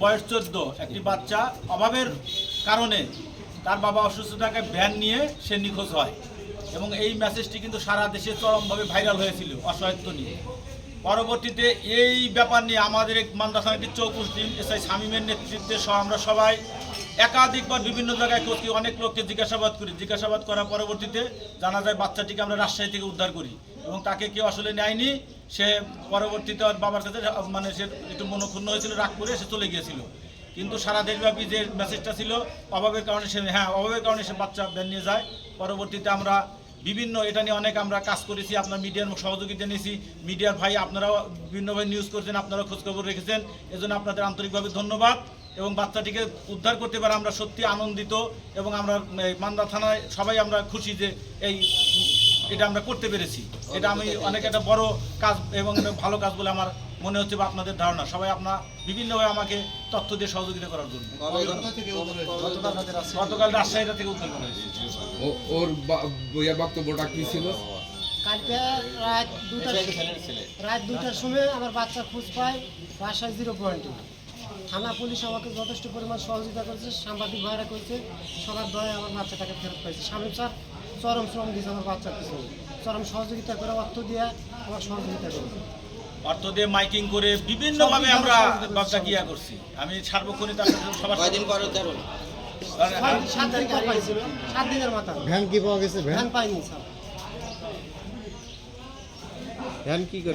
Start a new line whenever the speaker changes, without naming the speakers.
বয়স 14 একটি বাচ্চা অভাবের কারণে তার বাবা অসুস্থ থাকায় ভ্যান নিয়ে সে নিখোঁজ হয় এবং এই মেসেজটি কিন্তু সারা দেশে চরমভাবে ভাইরাল হয়েছিল অসহায়ত্ব নিয়ে। পরবর্তীতে এই ব্যাপার নিয়ে আমাদের এক মান্দা থানার একটি চৌকুশ টিম এসআই শামীমের নেতৃত্বে সহ আমরা সবাই একাধিকবার বিভিন্ন জায়গায় খোঁজ অনেক লোককে জিজ্ঞাসাবাদ করার পরবর্তীতে জানা যায় বাচ্চাটিকে আমরা রাজশাহী থেকে উদ্ধার করি এবং তাকে কেউ আসলে নেয়নি। সে পরবর্তীতে ওর বাবার কাছে মানে সে একটু মনক্ষুণ্ণ হয়েছিল, রাগ করে সে চলে গিয়েছিল। কিন্তু সারা দেশব্যাপী যে মেসেজটা ছিল অভাবের কারণে অভাবের কারণে সে বাচ্চা ভ্যান নিয়ে যায়। পরবর্তীতে আমরা বিভিন্ন এটা নিয়ে অনেক আমরা কাজ করেছি, আপনার মিডিয়ার সহযোগিতা নিয়েছি। মিডিয়ার ভাই আপনারাও বিভিন্নভাবে নিউজ করছেন, আপনারাও খোঁজখবর রেখেছেন, এজন্য আপনাদের আন্তরিকভাবে ধন্যবাদ। এবং বাচ্চাটিকে উদ্ধার করতে পারে আমরা সত্যি আনন্দিত এবং আমরা মান্দা থানায় সবাই আমরা খুশি যে এটা আমরা করতে পেরেছি। এটা আমি অনেক একটা বড় কাজ এবং ভালো কাজ বলে আমার মনে হচ্ছে বা আপনাদের ধারণা। সবাই আপনার বিভিন্নভাবে আমাকে তথ্য দিয়ে সহযোগিতা করার জন্য। গতকাল রাজশাহীটা থেকে উদ্ধার করা হয়েছে।
ওর বক্তব্যটা কি ছিল?
কালকে রাত 2টার সময় আমার বাচ্চা খোঁজ পায় বাসায় 0 পয়েন্টে। থানা পুলিশ আমাকে যথেষ্ট পরিমাণ সহযোগিতা করেছে, সাংবাদিক ভাইরা করেছে, সবার দয়ে আমার বাচ্চাটাকে ফেরত পাইছে। শামীম স্যার চরম শ্রম দিয়েছে আমার বাচ্চার পিছনে, চরম সহযোগিতা করে, অর্থ দিয়ে আমার সহযোগিতা করেছে।
অর্থ দিয়ে মাইকিং করে বিভিন্নভাবে আমরা ব্যবসা কিয়া করছি। আমি সার্বক্ষণিক সবার
7 দিনের মাথা
ভ্যান কি পাওয়া গেছে?
ভ্যান পাইনি স্যার।
ভ্যান কি করে